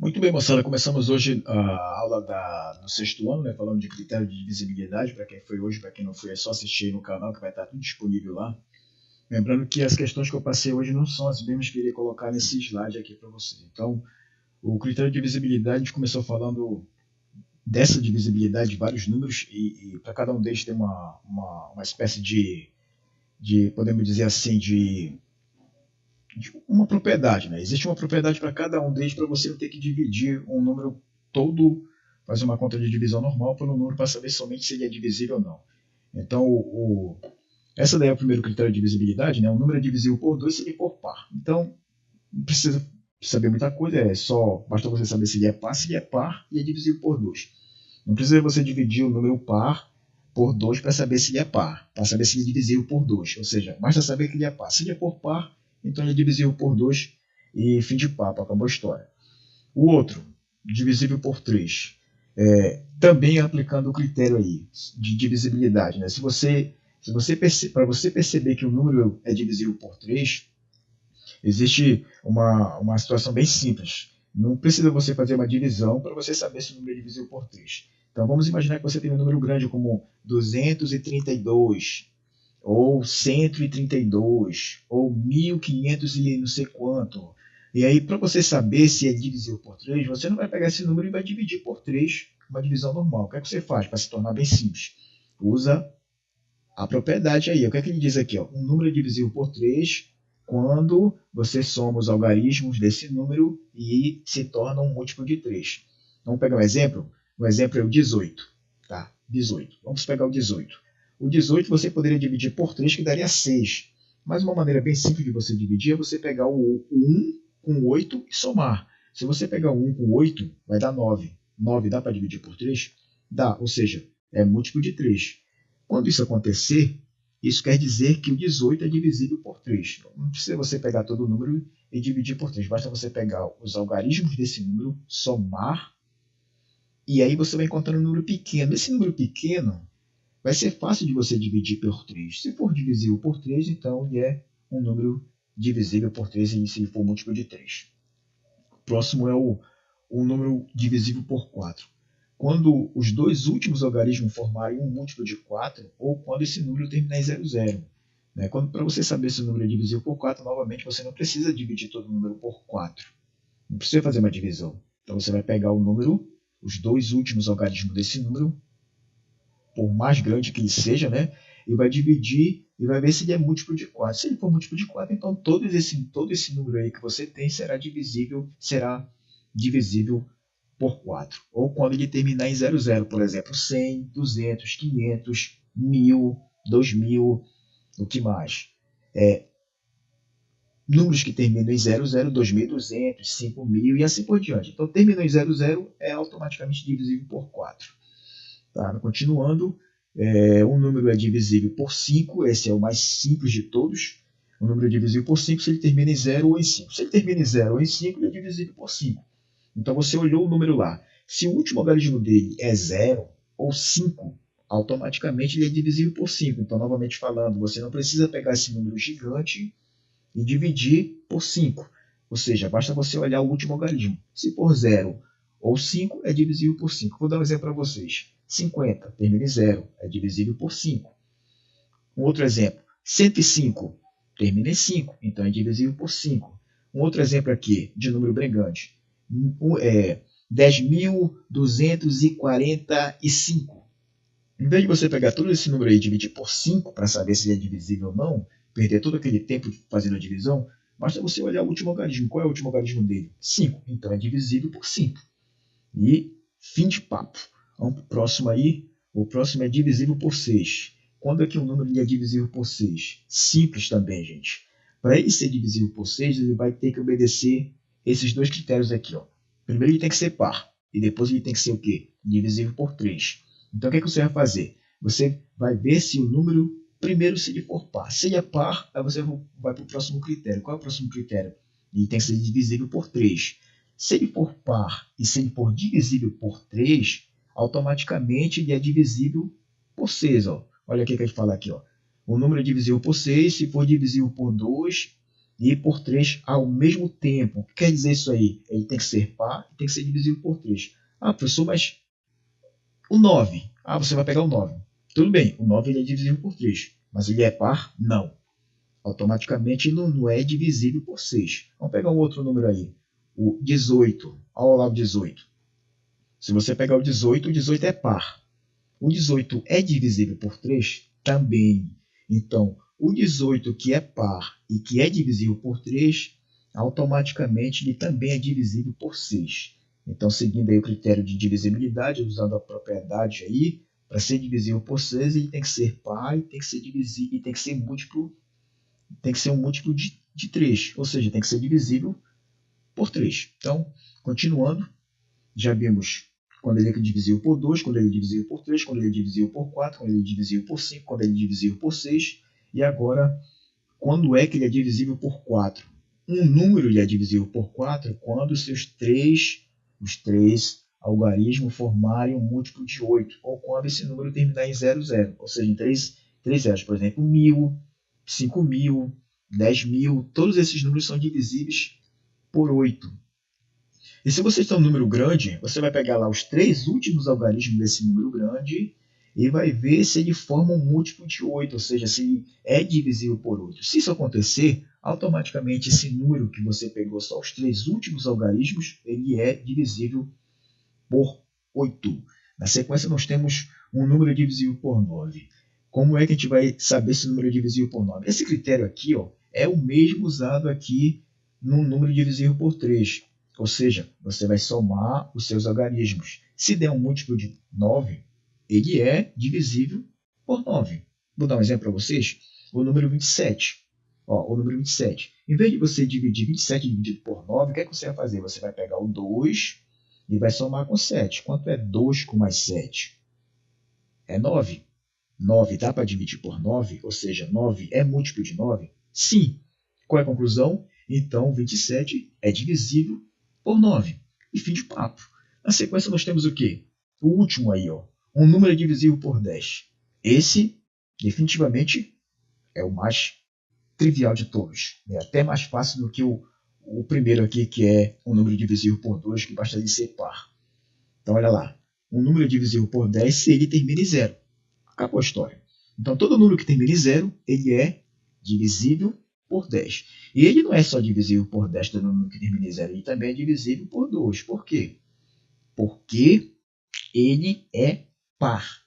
Muito bem, moçada. Começamos hoje a aula do sexto ano, né, falando de critério de divisibilidade. Para quem foi hoje, para quem não foi, é só assistir aí no canal que vai estar tudo disponível lá. Lembrando que as questões que eu passei hoje não são as mesmas que eu iria colocar nesse slide aqui para vocês. Então, o critério de divisibilidade, a gente começou falando dessa divisibilidade de vários números e para cada um deles tem uma espécie podemos dizer assim, de uma propriedade, né? Existe uma propriedade para cada um deles para você não ter que dividir um número todo, fazer uma conta de divisão normal pelo número para saber somente se ele é divisível ou não. Então, essa daí é o primeiro critério de divisibilidade, né? Um número é divisível por 2 se ele for par. Então, não precisa saber muita coisa, basta você saber se ele é par e é divisível por 2. Não precisa você dividir o número par por 2 para saber se ele é par, para saber se ele é divisível por 2. Ou seja, basta saber que ele é par. Se ele é por par, então ele é divisível por 2 e fim de papo, acabou a história. O outro, divisível por 3, também aplicando o critério aí de divisibilidade. Né? Para você perceber que o número é divisível por 3, existe uma situação bem simples. Não precisa você fazer uma divisão para você saber se o número é divisível por 3. Então vamos imaginar que você tem um número grande como 232, ou 132, ou 1500 e não sei quanto. E aí, para você saber se é divisível por 3, você não vai pegar esse número e vai dividir por 3, uma divisão normal. O que é que você faz para se tornar bem simples? Usa a propriedade aí. O que é que ele diz aqui? Ó? Um número é divisível por 3 quando você soma os algarismos desse número e se torna um múltiplo de 3. Vamos pegar um exemplo? O exemplo é o 18. Tá? 18. Vamos pegar o 18. O 18 você poderia dividir por 3, que daria 6. Mas uma maneira bem simples de você dividir é você pegar o 1 com 8 e somar. Se você pegar o 1 com 8, vai dar 9. 9 dá para dividir por 3? Dá, ou seja, é múltiplo de 3. Quando isso acontecer, isso quer dizer que o 18 é divisível por 3. Não precisa você pegar todo o número e dividir por 3. Basta você pegar os algarismos desse número, somar, e aí você vai encontrar um número pequeno. Esse número pequeno vai ser fácil de você dividir por 3. Se for divisível por 3, então ele é um número divisível por 3 se ele for múltiplo de 3. O próximo é o número divisível por 4. Quando os dois últimos algarismos formarem um múltiplo de 4, ou quando esse número terminar em 00. Né? Para você saber se o número é divisível por 4, novamente, você não precisa dividir todo o número por 4. Não precisa fazer uma divisão. Então você vai pegar o número, os dois últimos algarismos desse número, por mais grande que ele seja, né? E vai dividir e vai ver se ele é múltiplo de 4. Se ele for múltiplo de 4, então todo esse número aí que você tem será divisível por 4. Ou quando ele terminar em 00, por exemplo, 100, 200, 500, 1000, 2000, o que mais? Números que terminam em 00, 2200, 5000 e assim por diante. Então, terminou em 00 é automaticamente divisível por 4. Tá? Continuando, um número é divisível por 5, esse é o mais simples de todos. O número é divisível por 5 se ele termina em 0 ou em 5. Se ele termina em 0 ou em 5, ele é divisível por 5. Então você olhou o número lá. Se o último algarismo dele é 0 ou 5, automaticamente ele é divisível por 5. Então, novamente falando, você não precisa pegar esse número gigante e dividir por 5. Ou seja, basta você olhar o último algarismo. Se for 0 ou 5, é divisível por 5. Vou dar um exemplo para vocês. 50 termina em 0, é divisível por 5. Um outro exemplo, 105 termina em 5, então é divisível por 5. Um outro exemplo aqui, de número brigante, 10.245. Em vez de você pegar todo esse número aí e dividir por 5 para saber se ele é divisível ou não, perder todo aquele tempo fazendo a divisão, basta você olhar o último algarismo. Qual é o último algarismo dele? 5. Então é divisível por 5. E fim de papo. Vamos para o próximo aí. O próximo é divisível por 6. Quando é que um número é divisível por 6? Simples também, gente. Para ele ser divisível por 6, ele vai ter que obedecer esses dois critérios aqui. Ó. Primeiro ele tem que ser par. E depois ele tem que ser o quê? Divisível por 3. Então o que você vai fazer? Você vai ver se o número, primeiro se ele for par. Se ele é par, aí você vai para o próximo critério. Qual é o próximo critério? Ele tem que ser divisível por 3. Se ele for par e se ele for divisível por 3, automaticamente ele é divisível por 6. Ó. Olha o que a gente fala aqui. Ó. O número é divisível por 6, se for divisível por 2, e por 3 ao mesmo tempo. O que quer dizer isso aí? Ele tem que ser par e tem que ser divisível por 3. Ah, professor, mas o 9. Ah, você vai pegar o 9. Tudo bem, o 9 ele é divisível por 3. Mas ele é par? Não. Automaticamente não é divisível por 6. Vamos pegar um outro número aí. O 18. Olha lá o 18. Se você pegar o 18 é par. O 18 é divisível por 3? Também. Então, o 18 que é par e que é divisível por 3, automaticamente ele também é divisível por 6. Então, seguindo aí o critério de divisibilidade, usando a propriedade aí, para ser divisível por 6, ele tem que ser par e tem que ser divisível, e tem que ser múltiplo, tem que ser um múltiplo de 3, ou seja, tem que ser divisível por 3. Então, continuando, já vimos quando ele é divisível por 2, quando ele é divisível por 3, quando ele é divisível por 4, quando ele é divisível por 5, quando ele é divisível por 6. E agora, quando é que ele é divisível por 4? Um número ele é divisível por 4 quando os três algarismos formarem um múltiplo de 8, ou quando esse número terminar em 00, ou seja, em 3 zeros. Por exemplo, 1000, 5000, 10.000, todos esses números são divisíveis por 8. E se você tem um número grande, você vai pegar lá os 3 últimos algarismos desse número grande e vai ver se ele forma um múltiplo de 8, ou seja, se ele é divisível por 8. Se isso acontecer, automaticamente esse número que você pegou, só os 3 últimos algarismos, ele é divisível por 8. Na sequência, nós temos um número divisível por 9. Como é que a gente vai saber se o número é divisível por 9? Esse critério aqui é o mesmo usado aqui no número divisível por 3. Ou seja, você vai somar os seus algarismos. Se der um múltiplo de 9, ele é divisível por 9. Vou dar um exemplo para vocês. O número 27. O número 27. Em vez de você dividir 27 dividido por 9, o que é que você vai fazer? Você vai pegar o 2 e vai somar com 7. Quanto é 2 com mais 7? É 9. 9 dá para dividir por 9? Ou seja, 9 é múltiplo de 9? Sim. Qual é a conclusão? Então, 27 é divisível por 9. E fim de papo. Na sequência, nós temos o quê? O último aí, um número divisível por 10. Esse, definitivamente, é o mais trivial de todos. É até mais fácil do que o primeiro aqui, que é um número divisível por 2, que basta de ser par. Então, olha lá. Um número divisível por 10, se ele termina em 0. Acabou a história. Então, todo número que termina em 0, ele é divisível por 10. E ele não é só divisível por 10, todo número que termina em 0, ele também é divisível por 2. Por quê? Porque ele é par.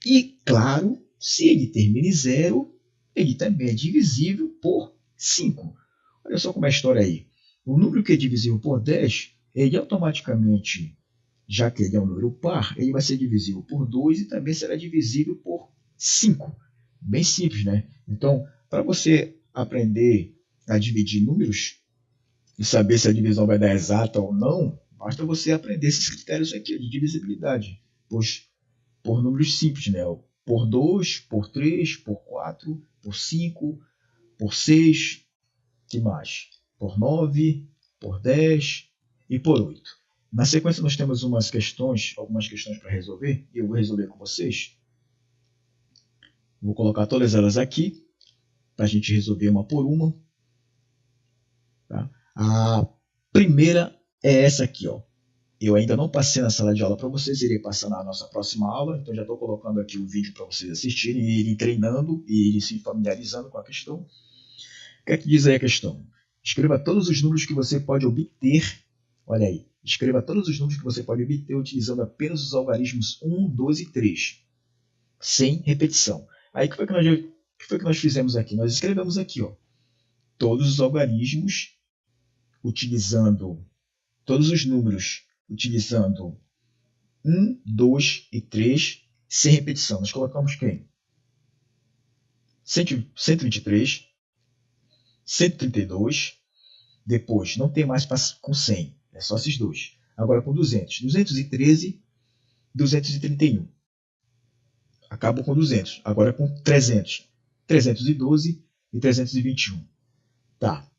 E, claro, se ele termina em 0, ele também é divisível por 5. Olha só como é a história aí. O número que é divisível por 10, ele automaticamente, já que ele é um número par, ele vai ser divisível por 2 e também será divisível por 5. Bem simples, né? Então, para você aprender a dividir números e saber se a divisão vai dar exata ou não, basta você aprender esses critérios aqui de divisibilidade, por números simples, né? Por 2, por 3, por 4, por 5, por 6, que mais? Por 9, por 10 e por 8. Na sequência nós temos algumas questões para resolver, e eu vou resolver com vocês. Vou colocar todas elas aqui, para a gente resolver uma por uma. Tá? A primeira é essa aqui. Eu ainda não passei na sala de aula para vocês, irei passar na nossa próxima aula, então já estou colocando aqui o vídeo para vocês assistirem e irem treinando e irem se familiarizando com a questão. O que é que diz aí a questão? Escreva todos os números que você pode obter, olha aí, escreva todos os números que você pode obter utilizando apenas os algarismos 1, 2 e 3, sem repetição. Aí o que foi que nós fizemos aqui? Nós escrevemos aqui, todos os algarismos utilizando todos os números utilizando 1, 2 e 3 sem repetição. Nós colocamos quem? 123, 132, depois não tem mais com 100, é só esses dois. Agora com 200, 213, 231. Acabam com 200. Agora com 300, 312 e 321. Tá.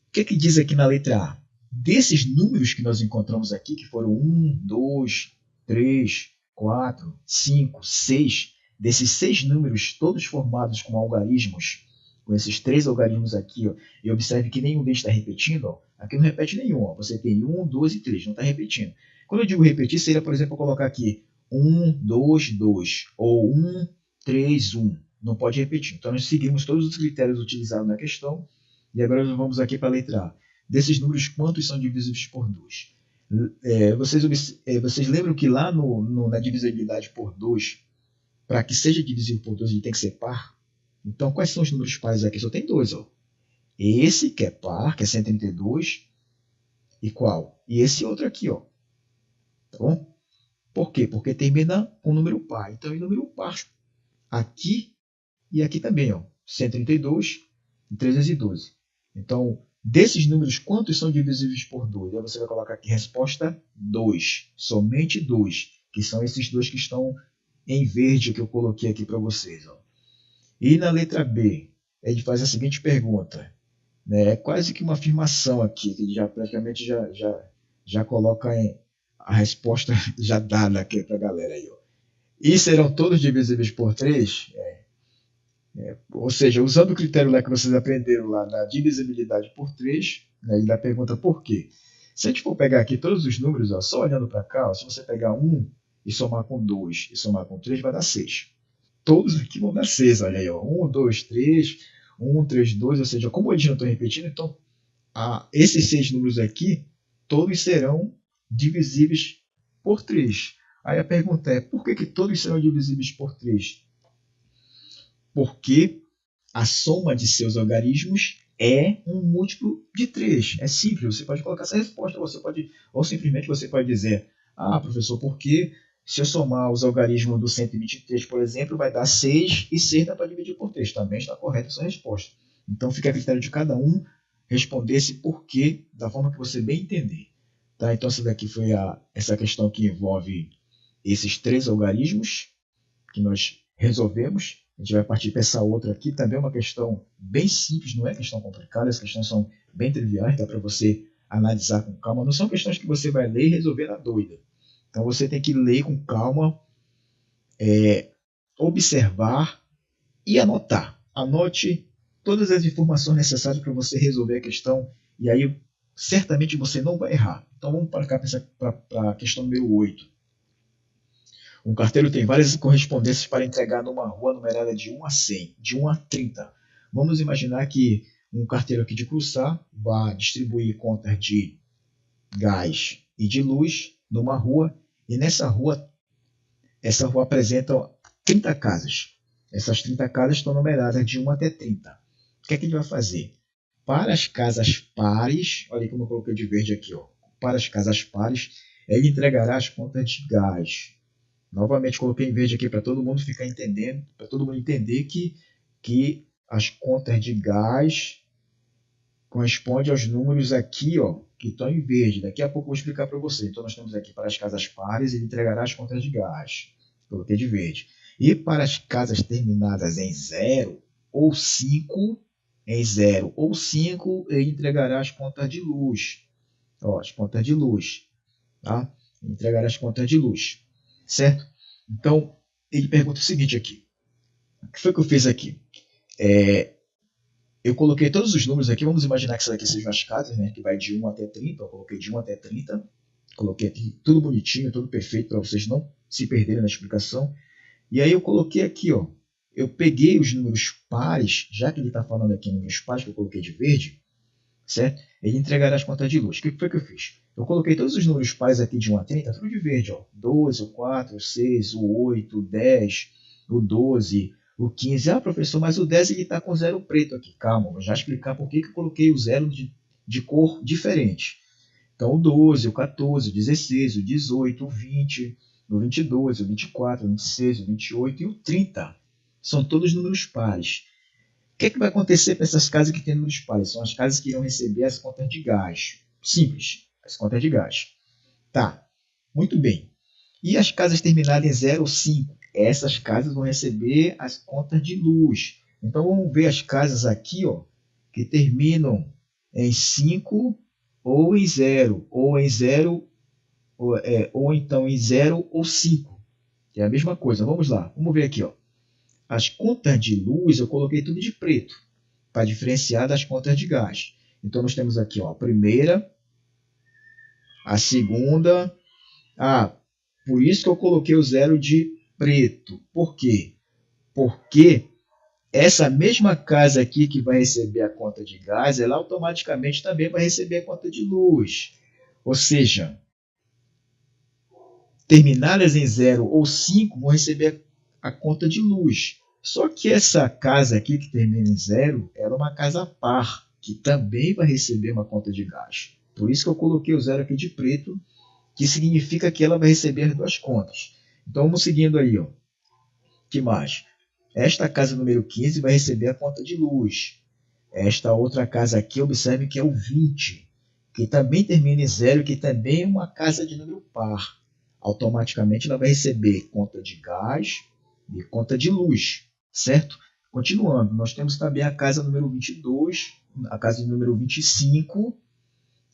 O que diz aqui na letra A? Desses números que nós encontramos aqui, que foram 1, 2, 3, 4, 5, 6, desses 6 números, todos formados com algarismos com esses 3 algarismos aqui, ó, e observe que nenhum deles está repetindo, ó, aqui não repete nenhum, ó, você tem 1, 2 e 3, não está repetindo. Quando eu digo repetir, seria, por exemplo, eu colocar aqui 1, 2, 2, ou 1, 3, 1. Não pode repetir. Então, nós seguimos todos os critérios utilizados na questão, e agora nós vamos aqui para a letra A. Desses números, quantos são divisíveis por 2? Vocês lembram que lá na divisibilidade por 2, para que seja divisível por 2, ele tem que ser par? Então, quais são os números pares aqui? Só tem 2. Ó. Esse que é par, que é 132, e qual? E esse outro aqui. Ó. Tá bom? Por quê? Porque termina com número par. Então, em número par, aqui e aqui também. Ó. 132 e 312. Então, desses números, quantos são divisíveis por 2? Aí você vai colocar aqui resposta 2. Somente 2. Que são esses 2 que estão em verde que eu coloquei aqui para vocês. Ó. E na letra B, a gente faz a seguinte pergunta. Né? É quase que uma afirmação aqui, que já praticamente já coloca a resposta já dada aqui para a galera. Aí, ó. E serão todos divisíveis por 3? Ou seja, usando o critério lá que vocês aprenderam lá na divisibilidade por 3, né, e da pergunta por quê. Se a gente for pegar aqui todos os números, ó, só olhando para cá, ó, se você pegar 1 e somar com 2 e somar com 3, vai dar 6. Todos aqui vão dar 6, olha aí. Ó, 1, 2, 3, 1, 3, 2, ou seja, como eles não estão repetindo, então esses 6 números aqui, todos serão divisíveis por 3. Aí a pergunta é, por que todos serão divisíveis por 3? Porque a soma de seus algarismos é um múltiplo de 3. É simples, você pode colocar essa resposta, ou simplesmente você pode dizer, professor, por que se eu somar os algarismos do 123, por exemplo, vai dar 6 e 6 dá para dividir por 3. Também está correta a sua resposta. Então fica a critério de cada um responder esse porquê da forma que você bem entender. Tá? Então essa daqui foi essa questão que envolve esses 3 algarismos que nós resolvemos. A gente vai partir para essa outra aqui, também é uma questão bem simples, não é questão complicada, as questões são bem triviais, dá para você analisar com calma, não são questões que você vai ler e resolver na doida. Então você tem que ler com calma, observar e anotar. Anote todas as informações necessárias para você resolver a questão, e aí certamente você não vai errar. Então vamos para cá para a questão número 8. Um carteiro tem várias correspondências para entregar numa rua numerada de 1 a 100, de 1 a 30. Vamos imaginar que um carteiro aqui de Cursá vai distribuir contas de gás e de luz numa rua, e essa rua apresenta 30 casas. Essas 30 casas estão numeradas de 1 até 30. O que é que ele vai fazer? Para as casas pares, olha como eu coloquei de verde aqui, ó. Para as casas pares, ele entregará as contas de gás. Novamente coloquei em verde aqui para todo mundo ficar entendendo, para todo mundo entender que as contas de gás correspondem aos números aqui, ó, que estão em verde. Daqui a pouco eu vou explicar para você. Então nós temos aqui para as casas pares, ele entregará as contas de gás. Coloquei de verde. E para as casas terminadas em 0 ou 5, ele entregará as contas de luz. Ó, as contas de luz. Tá? Ele entregará as contas de luz. Certo? Então, ele pergunta o seguinte aqui. O que foi que eu fiz aqui? Eu coloquei todos os números aqui. Vamos imaginar que isso daqui sejam as casas, né? Que vai de 1 até 30. Eu coloquei de 1 até 30. Coloquei aqui tudo bonitinho, tudo perfeito para vocês não se perderem na explicação. E aí eu coloquei aqui, ó. Eu peguei os números pares, já que ele está falando aqui em números pares, que eu coloquei de verde, certo? Ele entregará as contas de luz. O que foi que eu fiz? Eu coloquei todos os números pares aqui de 1 a 30, tudo de verde, ó. 12, o 4, o 6, o 8, o 10, o 12, o 15. Professor, mas o 10 está com zero preto aqui. Calma, vou já explicar por que eu coloquei o zero de cor diferente. Então, o 12, o 14, o 16, o 18, o 20, o 22, o 24, o 26, o 28 e o 30. São todos números pares. O que vai acontecer para essas casas que têm números pares? São as casas que irão receber as contas de gás. Simples, as contas de gás. Tá, muito bem. E as casas terminadas em 0 ou 5? Essas casas vão receber as contas de luz. Então, vamos ver as casas aqui, ó, que terminam em 5 ou em 0, ou em 0, ou então em 0 ou 5. É a mesma coisa. Vamos lá, vamos ver aqui, ó. As contas de luz eu coloquei tudo de preto. para diferenciar das contas de gás. Então, nós temos aqui ó, a primeira, a segunda. Por isso que eu coloquei o 0 de preto. Por quê? Porque essa mesma casa aqui que vai receber a conta de gás, ela automaticamente também vai receber a conta de luz. Ou seja, terminadas em 0 ou 5 vão receber a conta de luz. Só que essa casa aqui que termina em 0 era uma casa par, que também vai receber uma conta de gás. Por isso que eu coloquei o 0 aqui de preto, que significa que ela vai receber as duas contas. Então vamos seguindo aí. Ó. Que mais? Esta casa número 15 vai receber a conta de luz. Esta outra casa aqui, observe que é o 20, que também termina em 0, que também é uma casa de número par. Automaticamente ela vai receber conta de gás e conta de luz, certo? Continuando, nós temos também a casa número 22, a casa de número 25,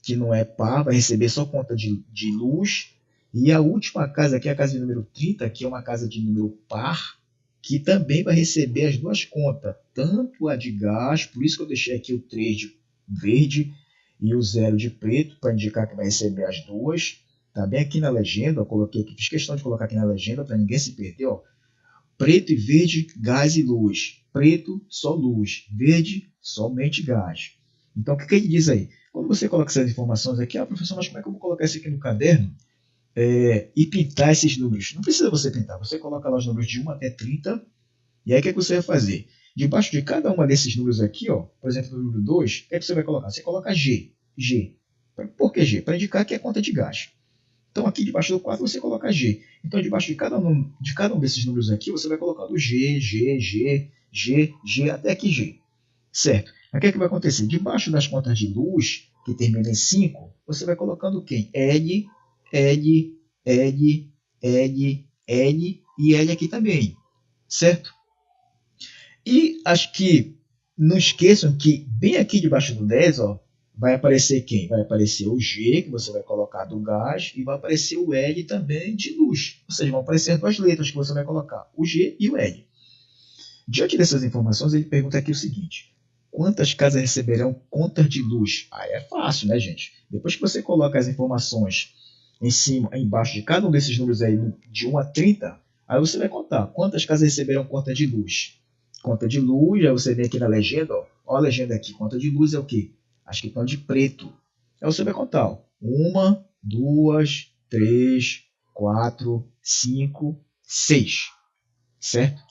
que não é par, vai receber só conta de luz. E a última casa aqui, a casa de número 30, que é uma casa de número par, que também vai receber as duas contas, tanto a de gás, por isso que eu deixei aqui o 3 de verde e o 0 de preto, para indicar que vai receber as duas. Tá bem aqui na legenda, eu coloquei aqui, fiz questão de colocar aqui na legenda para ninguém se perder, ó. Preto e verde, gás e luz. Preto, só luz. Verde, somente gás. Então, o que ele diz aí? Quando você coloca essas informações aqui, professor, mas como é que eu vou colocar isso aqui no caderno e pintar esses números? Não precisa você pintar, você coloca lá os números de 1 até 30, e aí o que você vai fazer? Debaixo de cada uma desses números aqui, ó, por exemplo, o número 2, o que você vai colocar? Você coloca G. G. Por que G? Para indicar que é conta de gás. Então, aqui debaixo do 4 você coloca G. Então, debaixo de cada um desses números aqui, você vai colocando G, G, G, G, G, até aqui G. Certo? Aí, o que é que vai acontecer? Debaixo das contas de luz, que termina em 5, você vai colocando quem? L, L, L, L, L e L aqui também. Certo? E acho que não esqueçam que bem aqui debaixo do 10, ó, vai aparecer quem? Vai aparecer o G, que você vai colocar do gás, e vai aparecer o L também de luz. Ou seja, vão aparecer duas letras que você vai colocar, o G e o L. Diante dessas informações, ele pergunta aqui o seguinte: quantas casas receberão contas de luz? Aí é fácil, né, gente? Depois que você coloca as informações em cima, embaixo de cada um desses números aí, de 1 a 30, aí você vai contar quantas casas receberão conta de luz. Conta de luz, aí você vem aqui na legenda, ó a legenda aqui, conta de luz é o quê? As que estão de preto. Aí você vai contar, ó, 1, 2, 3, 4, 5, 6. Certo?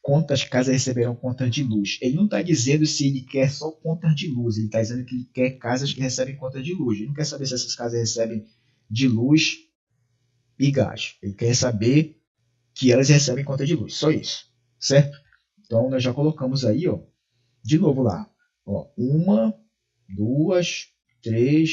Quantas casas receberão contas de luz? Ele não está dizendo se ele quer só contas de luz, ele está dizendo que ele quer casas que recebem contas de luz. Ele não quer saber se essas casas recebem de luz e gás. Ele quer saber que elas recebem conta de luz. Só isso. Certo? Então, nós já colocamos aí, ó, de novo lá. Ó, 1, 2, 3,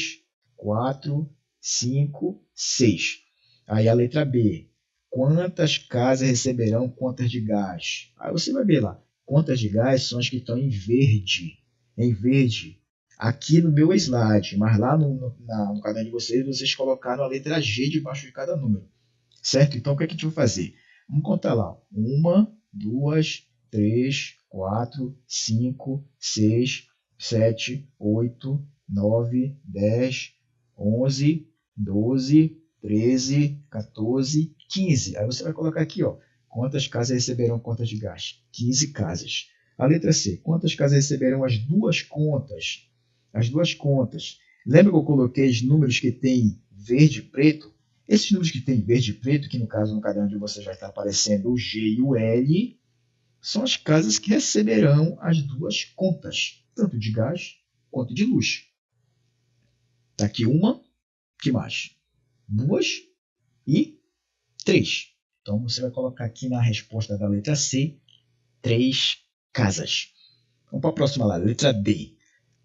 4, 5, 6. Aí a letra B. Quantas casas receberão contas de gás? Aí você vai ver lá. Contas de gás são as que estão em verde. Em verde. Aqui no meu slide. Mas lá no caderno de vocês colocaram a letra G debaixo de cada número. Certo? Então, o que a gente vai fazer? Vamos contar lá. 1, 2, 3, 4, 5, 6, 7, 8, 9, 10, 11, 12, 13, 14, 15. Aí você vai colocar aqui, ó, quantas casas receberão contas de gás? 15 casas. A letra C, quantas casas receberão as duas contas? As duas contas. Lembra que eu coloquei os números que tem verde e preto? Esses números que tem verde e preto, que no caso no caderno de vocês vai estar aparecendo o G e o L, são as casas que receberão as duas contas, tanto de gás quanto de luz. Está aqui uma, que mais? 2 e 3. Então, você vai colocar aqui na resposta da letra C, 3 casas. Vamos para a próxima lá, letra D.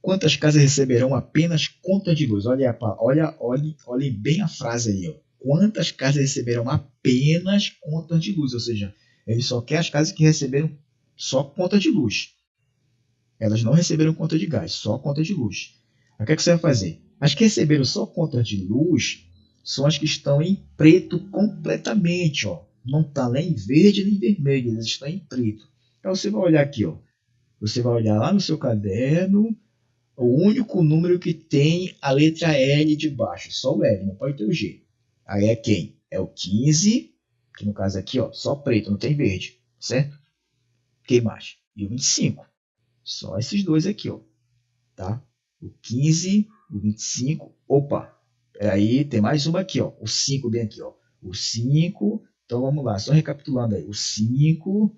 Quantas casas receberão apenas conta de luz? Olhem bem a frase aí. Ó. Quantas casas receberão apenas conta de luz? Ou seja, ele só quer as casas que receberam só conta de luz. Elas não receberam conta de gás, só conta de luz. O que você vai fazer? As que receberam só conta de luz são as que estão em preto completamente. Ó. Não está nem verde nem vermelho, elas estão em preto. Então você vai olhar aqui. Ó. você vai olhar lá no seu caderno, o único número que tem a letra L de baixo, só o L, não pode ter o G. Aí é quem? É o 15, que no caso aqui, ó, só preto, não tem verde, certo? Quem mais? E o 25. Só esses dois aqui, ó, tá? O 15, o 25, opa, aí tem mais uma aqui, ó, o 5 bem aqui, ó. O 5, então vamos lá, só recapitulando aí, o 5, o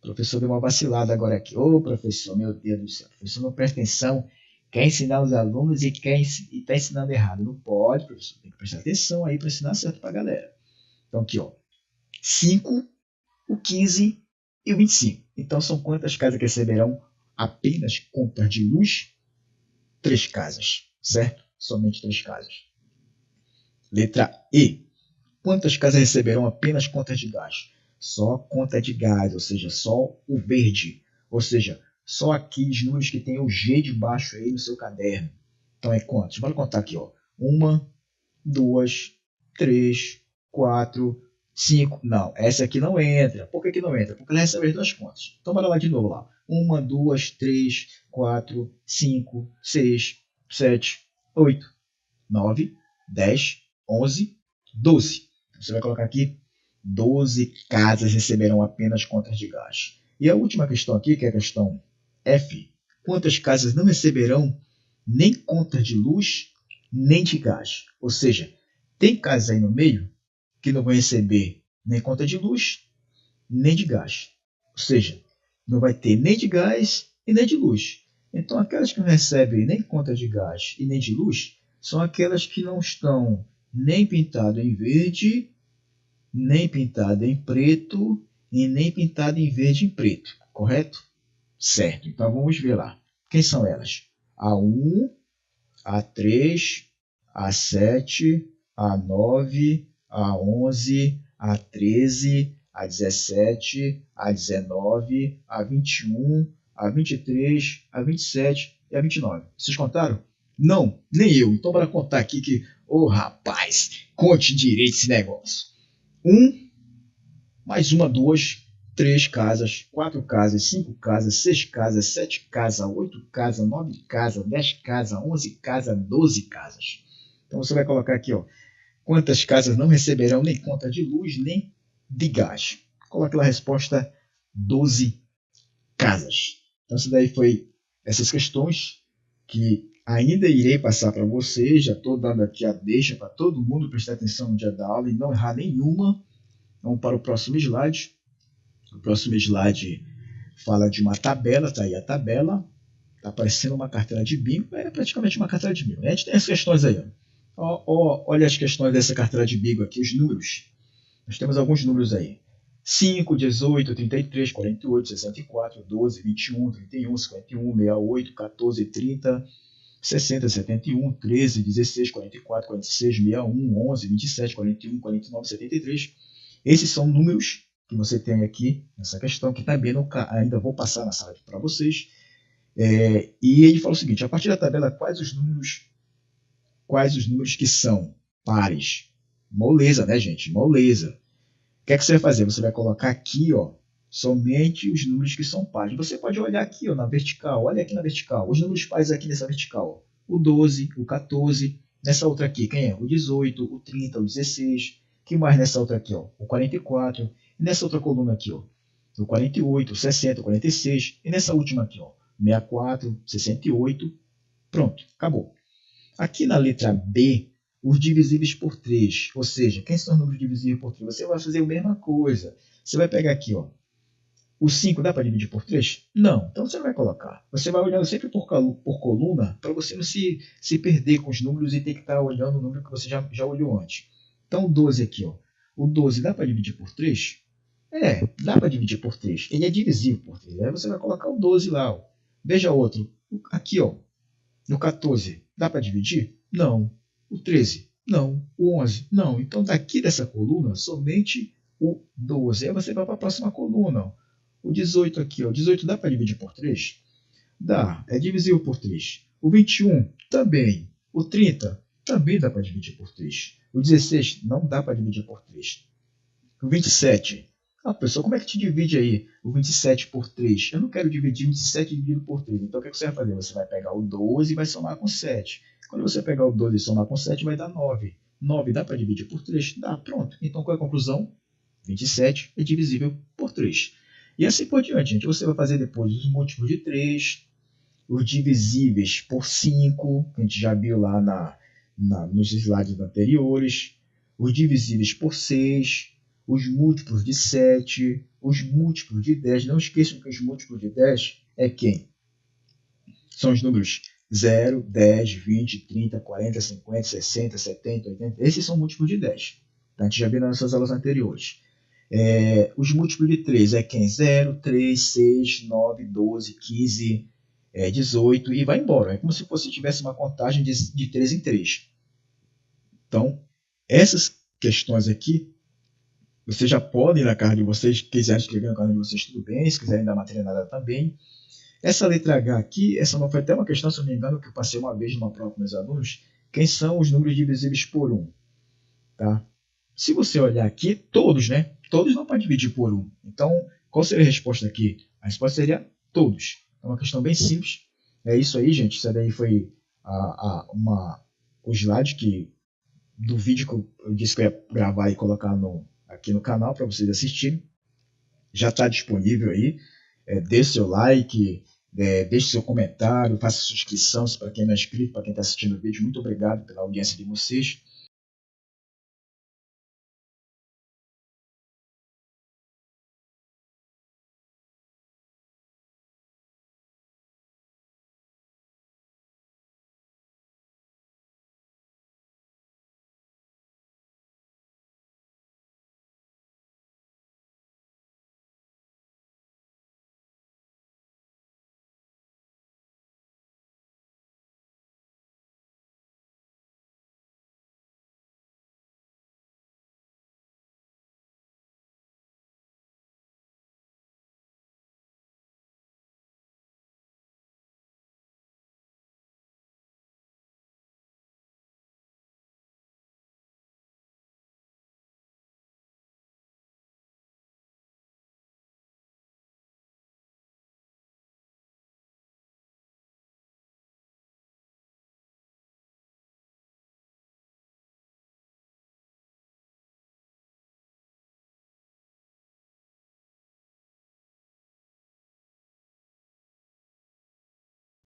professor deu uma vacilada agora aqui. Ô, professor, meu Deus do céu, o professor não presta atenção, quer ensinar os alunos e está ensinando errado. Não pode, professor, tem que prestar atenção aí para ensinar certo para a galera. Então aqui, ó, 5, o 15 e o 25. Então são quantas casas que receberão apenas contas de luz? 3 casas, certo? Somente 3 casas. Letra E. Quantas casas receberão apenas contas de gás? Só conta de gás, ou seja, só o verde. Ou seja, só aqueles números que tem o G de baixo aí no seu caderno. Então é quantos? Bora contar aqui, ó. 1, 2, 3, 4, 5. Não, essa aqui não entra. Por que não entra? Porque ela recebe as duas contas. Então bora lá de novo lá. 1, 2, 3, 4, 5, 6, 7, 8, 9, 10, 11, 12. Você vai colocar aqui 12 casas receberão apenas contas de gás. E a última questão aqui, que é a questão F. Quantas casas não receberão nem contas de luz, nem de gás? Ou seja, tem casas aí no meio que não vão receber nem conta de luz, nem de gás. Ou seja, não vai ter nem de gás e nem de luz. Então, aquelas que não recebem nem conta de gás e nem de luz são aquelas que não estão nem pintado em verde, nem pintado em preto e nem pintado em verde e em preto, correto? Certo, então vamos ver lá. Quem são elas? A1, A3, A7, A9, A11, A13, A17, A19, A21, A23, A27 e A29. Vocês contaram? Não, nem eu. Então bora contar aqui que, ô rapaz, conte direito esse negócio. 1, mais uma, 2, 3 casas, 4 casas, 5 casas, 6 casas, 7 casas, 8 casas, 9 casas, 10 casas, 11 casas, 12 casas. Então você vai colocar aqui, ó, quantas casas não receberão nem conta de luz, nem de gás. Coloque lá a resposta 12 casas. Então isso daí foi essas questões que ainda irei passar para vocês. Já estou dando aqui a deixa para todo mundo prestar atenção no dia da aula e não errar nenhuma. Vamos para o próximo slide. O próximo slide fala de uma tabela, está aí a tabela. Está parecendo uma carteira de bingo, é praticamente uma carteira de bingo. A gente tem as questões aí. Olha as questões dessa carteira de bingo aqui, os números. Nós temos alguns números aí. 5, 18, 33, 48, 64, 12, 21, 31, 51, 68, 14, 30, 60, 71, 13, 16, 44, 46, 61, 11, 27, 41, 49, 73. Esses são números que você tem aqui nessa questão, que também ainda vou passar na sala para vocês. E ele fala o seguinte: a partir da tabela, quais os números que são pares? Moleza, né, gente? Moleza. O que é que você vai fazer? Você vai colocar aqui, ó, somente os números que são pares. Você pode olhar aqui, ó, na vertical. Olha aqui na vertical. Os números pares aqui nessa vertical. Ó. O 12, o 14. Nessa outra aqui, quem é? O 18, o 30, o 16. Que mais nessa outra aqui, ó? O 44. E nessa outra coluna aqui, ó? O 48, o 60, o 46. E nessa última aqui, ó? 64, 68. Pronto, acabou. Aqui na letra B, os divisíveis por 3. Ou seja, quem são os números divisíveis por 3? Você vai fazer a mesma coisa. Você vai pegar aqui, ó. O 5 dá para dividir por 3? Não. Então você não vai colocar. Você vai olhando sempre por coluna para você não se perder com os números e ter que estar olhando o número que você já olhou antes. Então o 12 aqui, ó. O 12 dá para dividir por 3? Dá para dividir por 3. Ele é divisível por 3. Aí você vai colocar o 12 lá, ó. Veja outro. Aqui, ó. No 14, dá para dividir? Não. O 13? Não. O 11? Não. Então, daqui dessa coluna, somente o 12. Aí você vai para a próxima coluna. Ó. O 18 aqui. Ó. O 18 dá para dividir por 3? Dá. É divisível por 3. O 21? Também. O 30? Também dá para dividir por 3. O 16? Não dá para dividir por 3. O 27? Ah, pessoal, como é que te divide aí o 27 por 3? Eu não quero dividir 27 dividido por 3. Então, o que você vai fazer? Você vai pegar o 12 e vai somar com 7. Quando você pegar o 12 e somar com 7, vai dar 9. 9 dá para dividir por 3? Dá, pronto. Então, qual é a conclusão? 27 é divisível por 3. E assim por diante, gente. Você vai fazer depois os múltiplos de 3, os divisíveis por 5, que a gente já viu lá nos slides anteriores, os divisíveis por 6, os múltiplos de 7, os múltiplos de 10. Não esqueçam que os múltiplos de 10 é quem? São os números 0, 10, 20, 30, 40, 50, 60, 70, 80. Esses são múltiplos de 10. A gente já viu nas nossas aulas anteriores. Os múltiplos de 3 é quem? 0, 3, 6, 9, 12, 15, 18 e vai embora. É como se você tivesse uma contagem de 3 em 3. Então, essas questões aqui, vocês já podem na casa de vocês, quiserem escrever no canal de vocês, tudo bem. Se quiserem dar uma treinada também. Essa letra H aqui, essa não foi até uma questão, se eu não me engano, que eu passei uma vez numa prova com meus alunos. Quem são os números divisíveis por 1? Tá? Se você olhar aqui, todos, né? Todos não podem dividir por 1. Então, qual seria a resposta aqui? A resposta seria todos. É uma questão bem simples. É isso aí, gente. Isso daí foi o slide do vídeo que eu disse que eu ia gravar e colocar aqui no canal para vocês assistirem. Já está disponível aí. Deixe seu like, deixe seu comentário, faça sua inscrição para quem não é inscrito, para quem está assistindo o vídeo. Muito obrigado pela audiência de vocês.